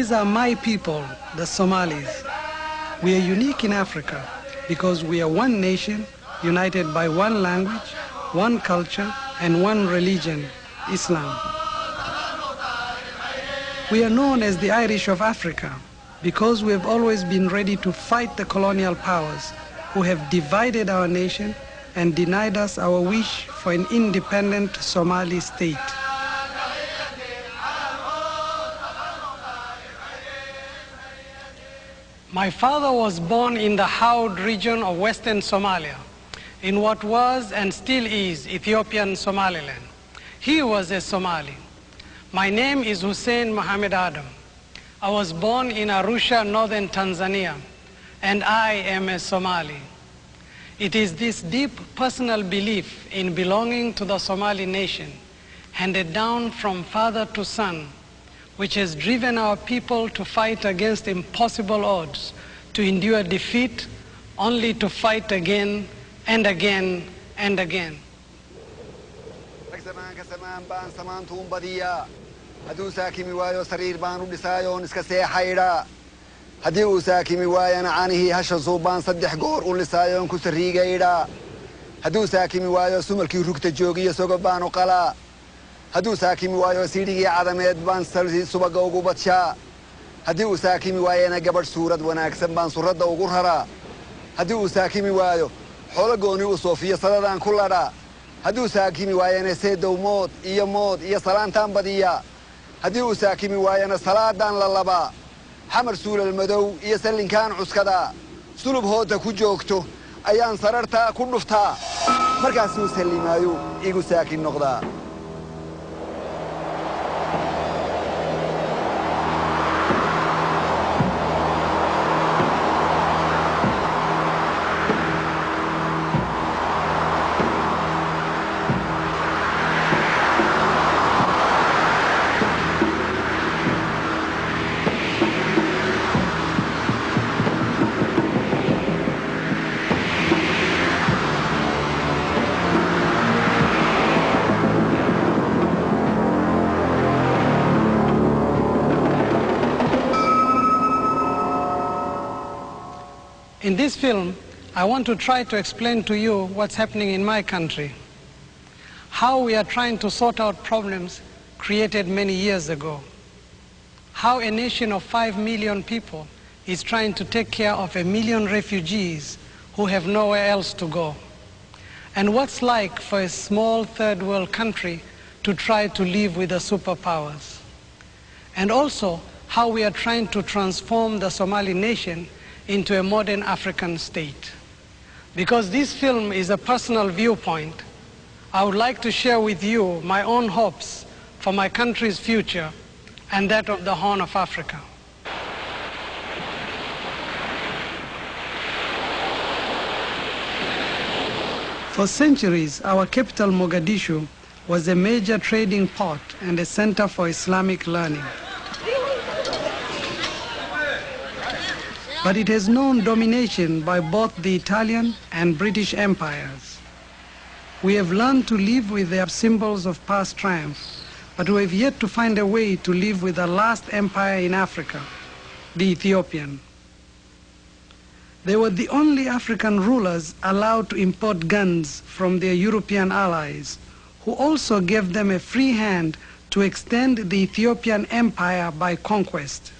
These are my people, the Somalis. We are unique in Africa because we are one nation, united by one language, one culture, and one religion, Islam. We are known as the Irish of Africa because we have always been ready to fight the colonial powers who have divided our nation and denied us our wish for an independent Somali state. My father was born in the Haud region of Western Somalia, in what was and still is Ethiopian Somaliland. He was a Somali. My name is Hussein Mohammed Adam. I was born in Arusha, northern Tanzania, and I am a Somali. It is this deep personal belief in belonging to the Somali nation, handed down from father to son, which has driven our people to fight against impossible odds, to endure defeat, only to fight again and again and again. هدي وساكي موايا نعانيه هش صوبان صدح قور ولسايون كسريقة إيدا هدو ساكي موايا سمر كي ركت جوغية سوقبان وقلا هدو ساكي موايا سيدي عدميد بان سلسي سبقا وقوبتشا هدي وساكي موايا نقبر سورة وناكسن بان سورة وقرهرا هدي وساكي موايا حولقوني وصوفية صددان كلها هدو ساكي موايا نسيد وموت إيا موت إيا صلان تنبدية هدي وساكي موايا صلاة دان للبا حمر سول المدو يسلين كان عسكدا سلوب هوتا كجوكتو أيان صررتا كنفتا مركز سوسلي مايو إيقو ساكن نقدا In this film, I want to try to explain to you what's happening in my country, how we are trying to sort out problems created many years ago, how a nation of 5 million people is trying to take care of 1 million refugees who have nowhere else to go, and what's like for a small third world country to try to live with the superpowers, and also how we are trying to transform the Somali nation into a modern African state. Because this film is a personal viewpoint, I would like to share with you my own hopes for my country's future and that of the Horn of Africa. For centuries, our capital Mogadishu was a major trading port and a center for Islamic learning. But it has known domination by both the Italian and British empires. We have learned to live with their symbols of past triumph, but we have yet to find a way to live with the last empire in Africa, the Ethiopian. They were the only African rulers allowed to import guns from their European allies, who also gave them a free hand to extend the Ethiopian empire by conquest.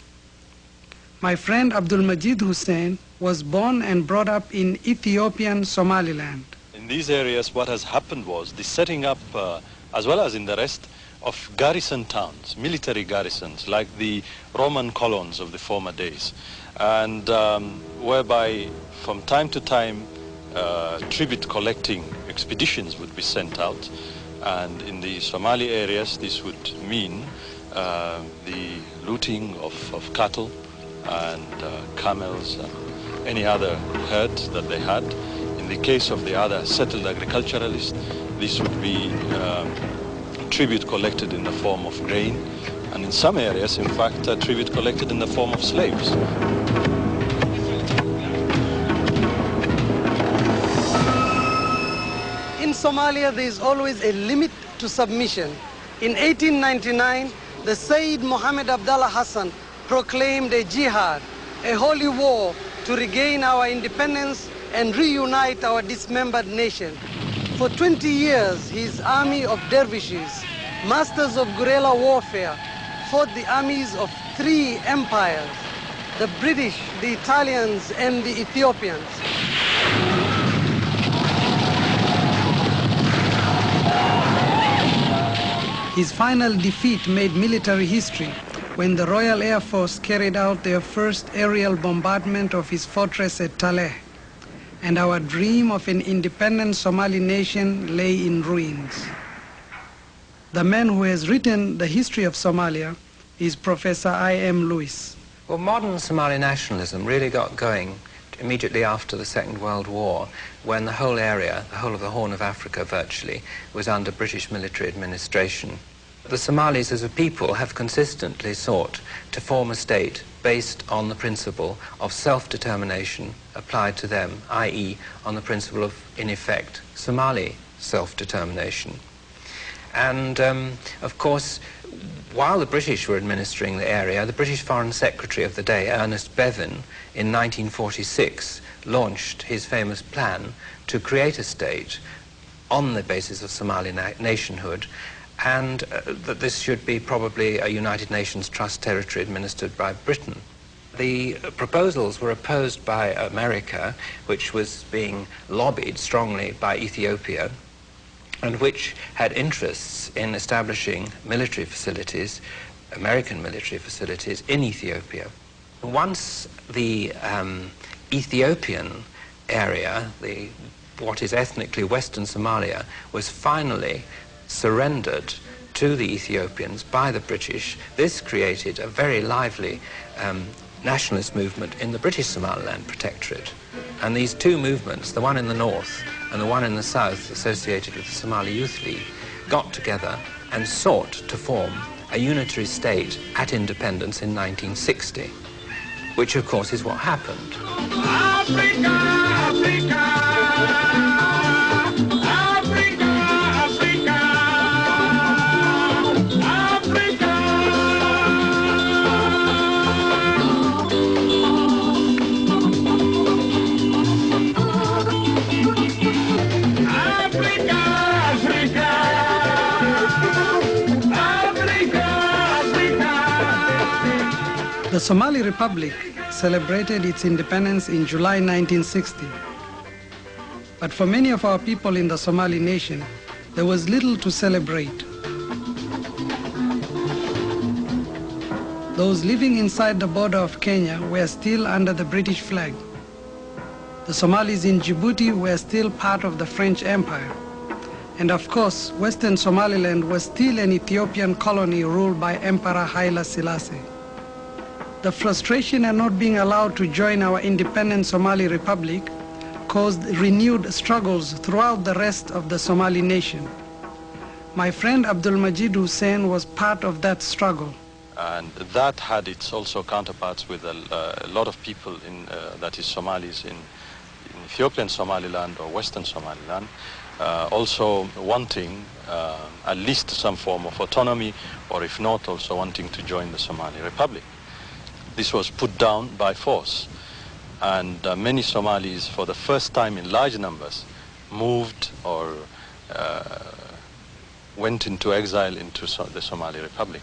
My friend Abdul Majid Hussein was born and brought up in Ethiopian Somaliland. In these areas, what has happened was the setting up, as well as in the rest, of garrison towns, military garrisons, like the Roman colons of the former days, and whereby from time to time tribute collecting expeditions would be sent out. And in the Somali areas, this would mean the looting of cattle and camels and any other herds that they had. In the case of the other settled agriculturalists, this would be tribute collected in the form of grain, and in some areas, in fact, tribute collected in the form of slaves. In Somalia, there is always a limit to submission. In 1899, the Sayyid Mohammed Abdallah Hassan proclaimed a jihad, a holy war to regain our independence and reunite our dismembered nation. For 20 years, his army of dervishes, masters of guerrilla warfare, fought the armies of 3 empires, the British, the Italians, and the Ethiopians. His final defeat made military history when the Royal Air Force carried out their first aerial bombardment of his fortress at Taleh, and our dream of an independent Somali nation lay in ruins. The man who has written the history of Somalia is Professor I.M. Lewis. Well, modern Somali nationalism really got going immediately after the Second World War, when the whole area, the whole of the Horn of Africa virtually, was under British military administration. The Somalis as a people have consistently sought to form a state based on the principle of self-determination applied to them, i.e. on the principle of, in effect, Somali self-determination. And, of course, while the British were administering the area, the British Foreign Secretary of the day, Ernest Bevin, in 1946, launched his famous plan to create a state on the basis of Somali nationhood, and that this should be probably a United Nations Trust territory administered by Britain. The proposals were opposed by America, which was being lobbied strongly by Ethiopia, and which had interests in establishing military facilities, American military facilities, in Ethiopia. Once the Ethiopian area, what is ethnically Western Somalia, was finally surrendered to the Ethiopians by the British, this created a very lively nationalist movement in the British Somaliland Protectorate. And these two movements, the one in the north and the one in the south, associated with the Somali Youth League, got together and sought to form a unitary state at independence in 1960, which of course is what happened. Africa, Africa, Africa, Africa, Africa. The Somali Republic celebrated its independence in July 1960. But for many of our people in the Somali nation, there was little to celebrate. Those living inside the border of Kenya were still under the British flag. The Somalis in Djibouti were still part of the French Empire. And of course, Western Somaliland was still an Ethiopian colony ruled by Emperor Haile Selassie. The frustration at not being allowed to join our independent Somali Republic caused renewed struggles throughout the rest of the Somali nation. My friend Abdul Majid Hussein was part of that struggle. And that had its also counterparts with a lot of people that is Somalis in Ethiopian Somaliland or Western Somaliland, also wanting at least some form of autonomy, or if not, also wanting to join the Somali Republic. This was put down by force, and many Somalis, for the first time in large numbers, moved or went into exile into the Somali Republic.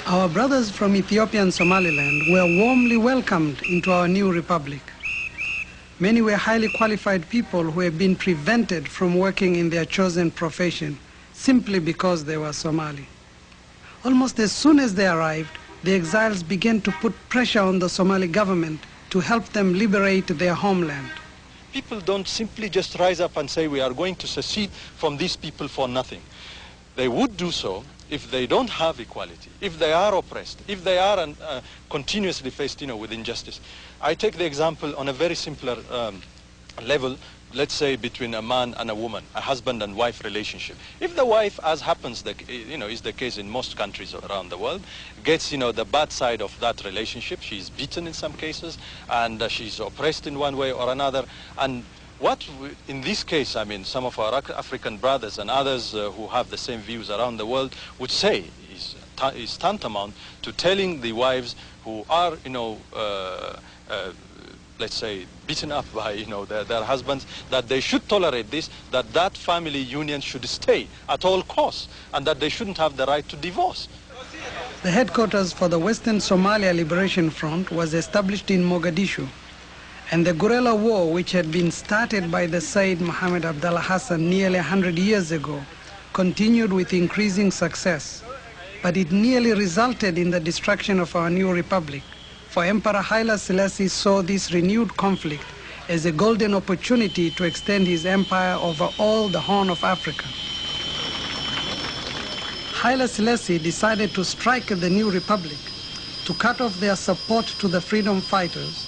Our brothers from Ethiopian Somaliland were warmly welcomed into our new republic. Many were highly qualified people who had been prevented from working in their chosen profession simply because they were Somali. Almost as soon as they arrived, the exiles began to put pressure on the Somali government to help them liberate their homeland. People don't simply just rise up and say we are going to secede from these people for nothing. They would do so if they don't have equality, if they are oppressed, if they are continuously faced with injustice. I take the example on a very simpler level, let's say between a man and a woman, a husband and wife relationship. If the wife, as happens, is the case in most countries around the world, gets, the bad side of that relationship, she's beaten in some cases, and she's oppressed in one way or another. And in this case, some of our African brothers and others who have the same views around the world would say is is tantamount to telling the wives who are, let's say, beaten up by, their husbands, that they should tolerate this, that family union should stay at all costs, and that they shouldn't have the right to divorce. The headquarters for the Western Somalia Liberation Front was established in Mogadishu, and the guerrilla war, which had been started by the Said Mohammed Abdallah Hassan nearly 100 years ago, continued with increasing success. But it nearly resulted in the destruction of our new republic, for Emperor Haile Selassie saw this renewed conflict as a golden opportunity to extend his empire over all the Horn of Africa. Haile Selassie decided to strike at the new republic, to cut off their support to the freedom fighters,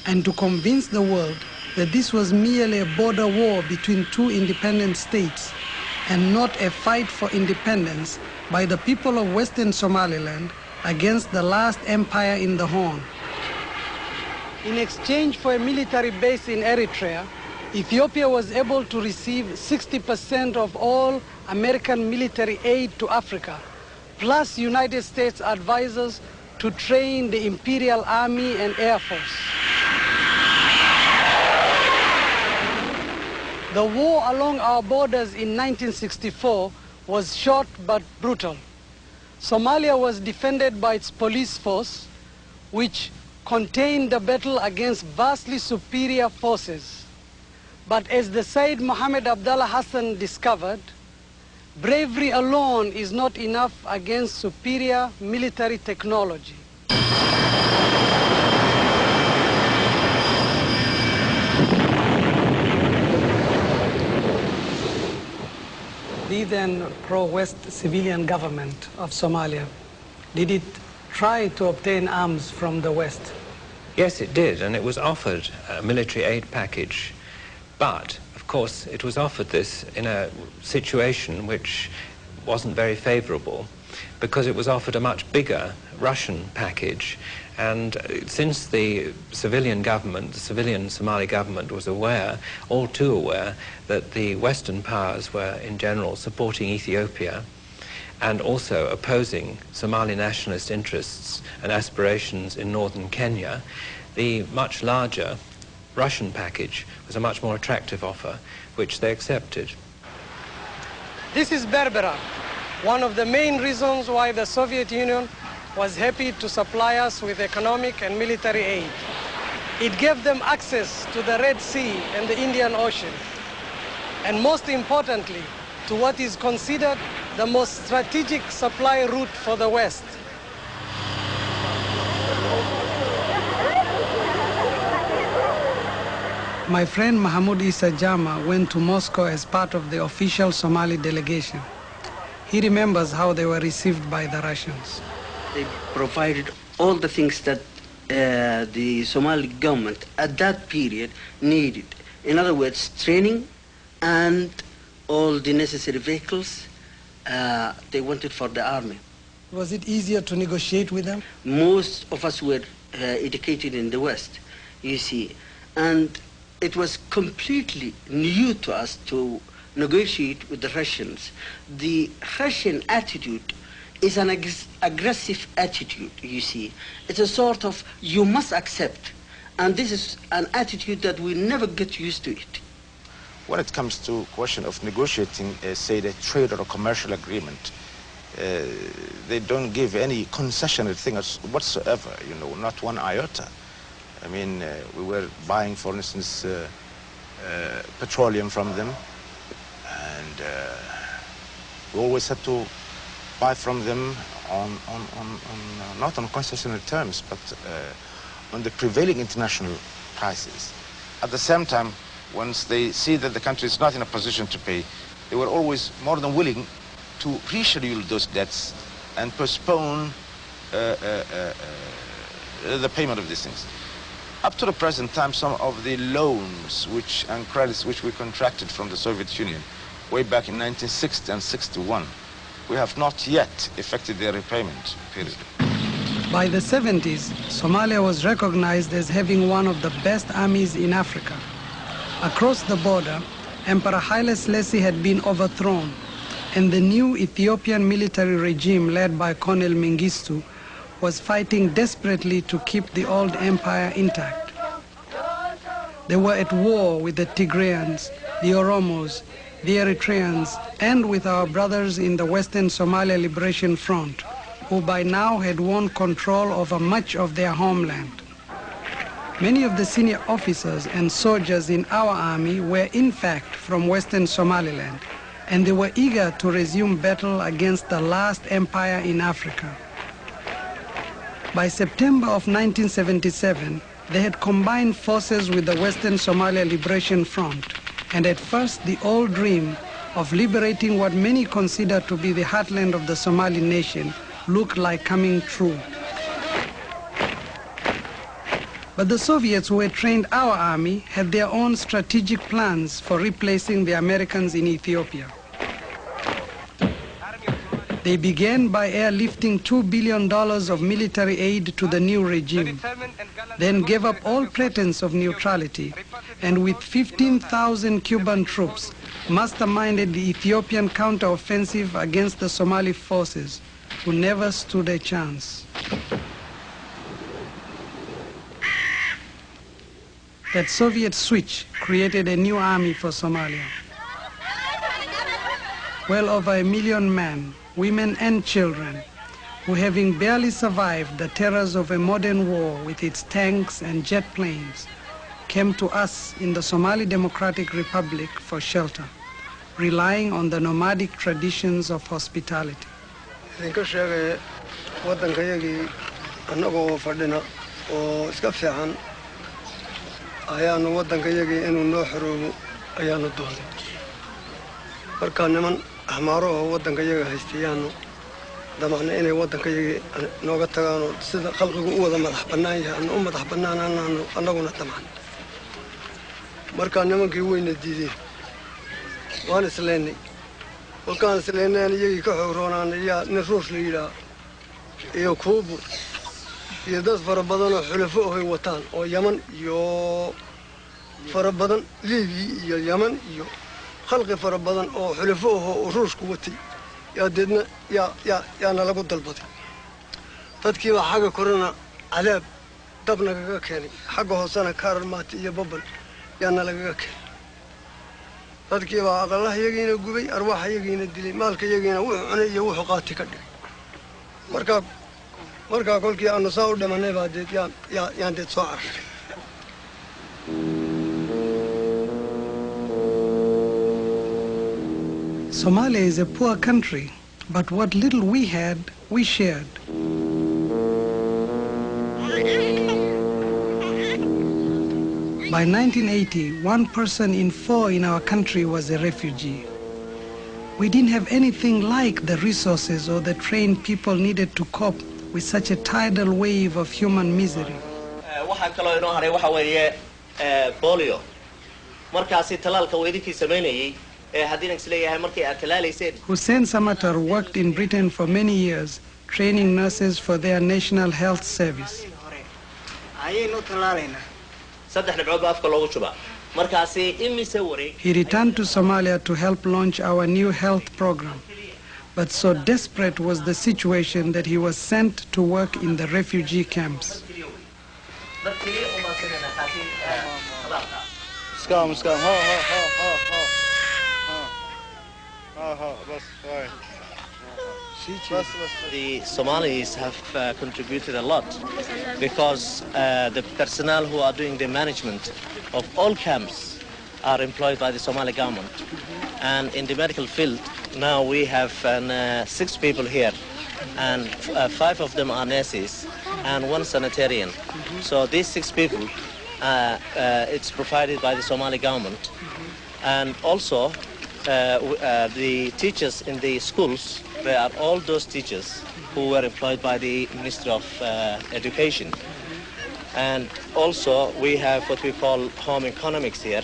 and to convince the world that this was merely a border war between two independent states and not a fight for independence by the people of Western Somaliland against the last empire in the Horn. In exchange for a military base in Eritrea, Ethiopia was able to receive 60% of all American military aid to Africa, plus United States advisors to train the Imperial Army and Air Force. The war along our borders in 1964 was short but brutal. Somalia was defended by its police force, which contained the battle against vastly superior forces. But as the Said Mohammed Abdallah Hassan discovered, bravery alone is not enough against superior military technology. The then pro-West civilian government of Somalia, did it try to obtain arms from the West? Yes, it did, and it was offered a military aid package. But, of course, it was offered this in a situation which wasn't very favorable, because it was offered a much bigger Russian package. And since the civilian government, the civilian Somali government, was aware, all too aware, that the Western powers were in general supporting Ethiopia and also opposing Somali nationalist interests and aspirations in northern Kenya, the much larger Russian package was a much more attractive offer, which they accepted. This is Berbera, one of the main reasons why the Soviet Union was happy to supply us with economic and military aid. It gave them access to the Red Sea and the Indian Ocean, and most importantly, to what is considered the most strategic supply route for the West. My friend Mahmoud Issa Jama went to Moscow as part of the official Somali delegation. He remembers how they were received by the Russians. They provided all the things that the Somali government at that period needed. In other words, training and all the necessary vehicles they wanted for the army. Was it easier to negotiate with them? Most of us were educated in the West, you see, and it was completely new to us to negotiate with the Russians. The Russian attitude is an aggressive attitude, you see. It's a sort of, you must accept. And this is an attitude that we never get used to it. When it comes to question of negotiating, say, a trade or a commercial agreement, they don't give any concessionary thing whatsoever, not one iota. I mean, we were buying, for instance, petroleum from them, and we always had to buy from them not on concessionary terms, but on the prevailing international prices. At the same time, once they see that the country is not in a position to pay, they were always more than willing to reschedule those debts and postpone the payment of these things. Up to the present time, some of the loans and credits which we contracted from the Soviet Union way back in 1960 and 61, we have not yet effected their repayment period. By the 70s, Somalia was recognized as having one of the best armies in Africa. Across the border, Emperor Haile Selassie had been overthrown, and the new Ethiopian military regime led by Colonel Mengistu was fighting desperately to keep the old empire intact. They were at war with the Tigrayans, the Oromos, the Eritreans, and with our brothers in the Western Somalia Liberation Front, who by now had won control over much of their homeland. Many of the senior officers and soldiers in our army were in fact from Western Somaliland, and they were eager to resume battle against the last empire in Africa. By September of 1977, they had combined forces with the Western Somalia Liberation Front, and at first the old dream of liberating what many consider to be the heartland of the Somali nation looked like coming true. But the Soviets who had trained our army had their own strategic plans for replacing the Americans in Ethiopia. They began by airlifting $2 billion of military aid to the new regime, then gave up all pretense of neutrality, and with 15,000 Cuban troops, masterminded the Ethiopian counteroffensive against the Somali forces, who never stood a chance. That Soviet switch created a new army for Somalia. Well over 1 million men, women and children, who having barely survived the terrors of a modern war with its tanks and jet planes, came to us in the Somali Democratic Republic for shelter, relying on the nomadic traditions of hospitality. ayaanu waddankayagii inuu noo xoroobo ayaanu doonay markaa niman ahmaaro oo waddankayaga haystayaanu damacna inay waddankayagii nooga tagaano sida qalqigu u wada madax bannaan yahay aanu u madax bannaanaanaanu annaguna damacna markaa nimankii weyna diideen waan islaynay kolkaan islaynay iyagii ka xoogroonaanay yaa nin ruush la yidhaah iyo kuubu iyo dad fara badan oo xulafo ay wataan oo Yaman iyo fara badan Liibi iyo Yaman iyo khalqi fara badan oo xulafo oo Ruushku watay yaa deedna yaa lagu dalbaday dadkii baa xaga korona cadaab dabna kaga keenay xaga hoosana kaarar maati iyo babal yaa lagaga keenay dadkii baa aqalaha yagiina gubay arwaaxa yagiina dilay maalka yagiina wuxuu cunay iyo wuxuu qaati ka dhigay markaa kolkii aanu saa u dhimanay baa deed yaan deed soo carray Somalia is a poor country, but what little we had, we shared. By 1980, 1 person in 4 in our country was a refugee. We didn't have anything like the resources or the trained people needed to cope with such a tidal wave of human misery. Waxa kale oo haray waxa weeye polio markaasi talaalka weedikii sameeyay hadii isleeyahay markii aad talaaleyseen. Hussein Samatar worked in Britain for many years training nurses for their national health service. Ayaynu talaalayna saddex dhibcood baa afka loogu jubaa markaasi imise wareeg. He returned to Somalia to help launch our new health program. But so desperate was the situation that he was sent to work in the refugee camps. The Somalis have contributed a lot because the personnel who are doing the management of all camps are employed by the Somali government. And in the medical field, now we have 6 people here, and 5 of them are nurses and 1 sanitarian. So these 6 people, it's provided by the Somali government. And also, the teachers in the schools, they are all those teachers who were employed by the Ministry of Education. And also, we have what we call home economics here,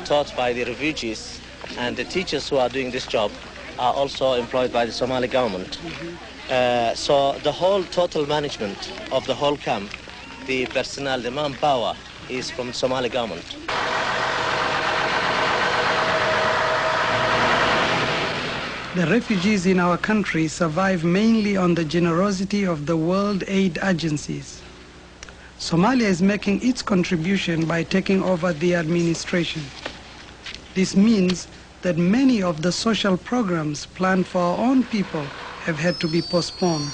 taught by the refugees, and the teachers who are doing this job are also employed by the Somali government. So the whole total management of the whole camp, the personnel, the manpower, is from the Somali government. The refugees in our country survive mainly on the generosity of the world aid agencies. Somalia is making its contribution by taking over the administration. This means that many of the social programs planned for our own people have had to be postponed,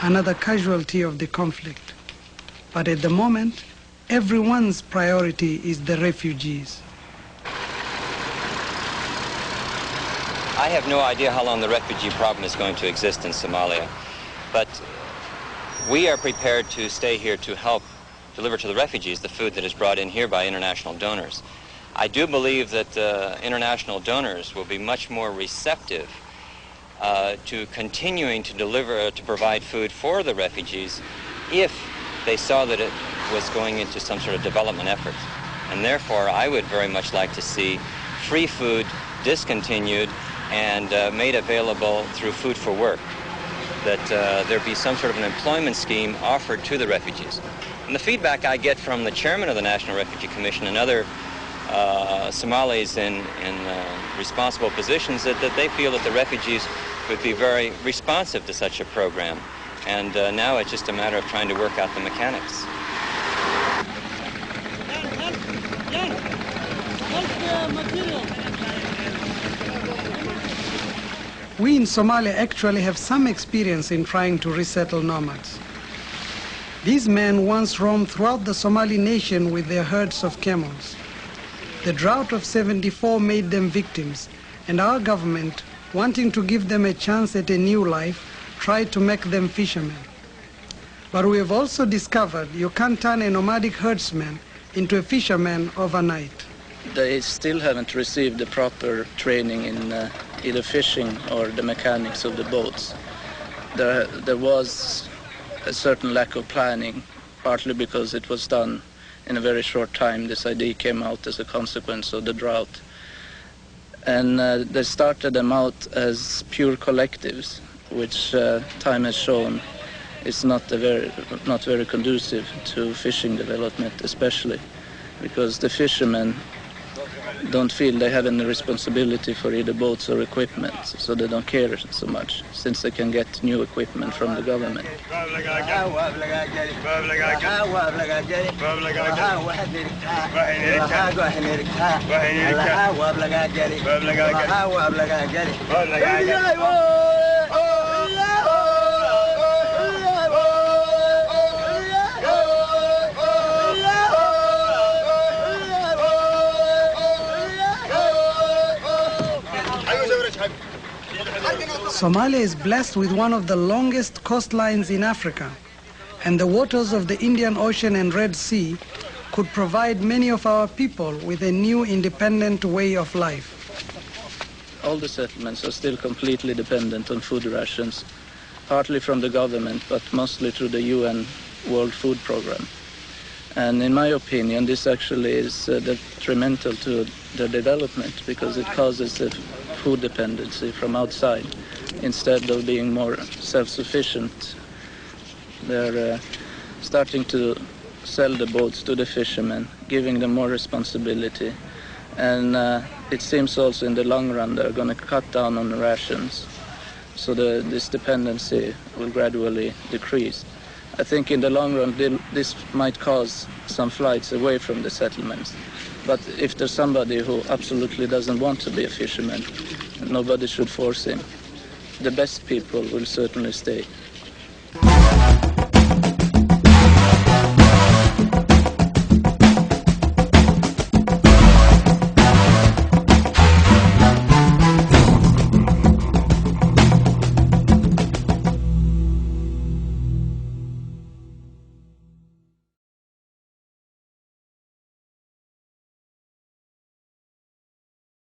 another casualty of the conflict. But at the moment, everyone's priority is the refugees. I have no idea how long the refugee problem is going to exist in Somalia, but we are prepared to stay here to help deliver to the refugees the food that is brought in here by international donors. I do believe that international donors will be much more receptive to continuing to provide food for the refugees if they saw that it was going into some sort of development effort. And therefore, I would very much like to see free food discontinued and made available through Food for Work, that there be some sort of an employment scheme offered to the refugees. And the feedback I get from the chairman of the National Refugee Commission and other Somalis in responsible positions that they feel that the refugees would be very responsive to such a program. And now it's just a matter of trying to work out the mechanics. We in Somalia actually have some experience in trying to resettle nomads. These men once roamed throughout the Somali nation with their herds of camels. The drought of '74 made them victims, and our government, wanting to give them a chance at a new life, tried to make them fishermen. But we have also discovered you can't turn a nomadic herdsman into a fisherman overnight. They still haven't received the proper training in either fishing or the mechanics of the boats. There was a certain lack of planning, partly because it was done in a very short time. This idea came out as a consequence of the drought. And they started them out as pure collectives, which time has shown is not very conducive to fishing development, especially because the fishermen don't feel they have any responsibility for either boats or equipment, so they don't care so much, since they can get new equipment from the government. Somalia is blessed with one of the longest coastlines in Africa, and the waters of the Indian Ocean and Red Sea could provide many of our people with a new independent way of life. All the settlements are still completely dependent on food rations, partly from the government, but mostly through the UN World Food Program. And in my opinion, this actually is detrimental to the development, because it causes a food dependency from outside instead of being more self-sufficient. They're starting to sell the boats to the fishermen, giving them more responsibility. And it seems also in the long run they're going to cut down on the rations, so this dependency will gradually decrease. I think in the long run this might cause some flights away from the settlements. But if there's somebody who absolutely doesn't want to be a fisherman, nobody should force him. The best people will certainly stay.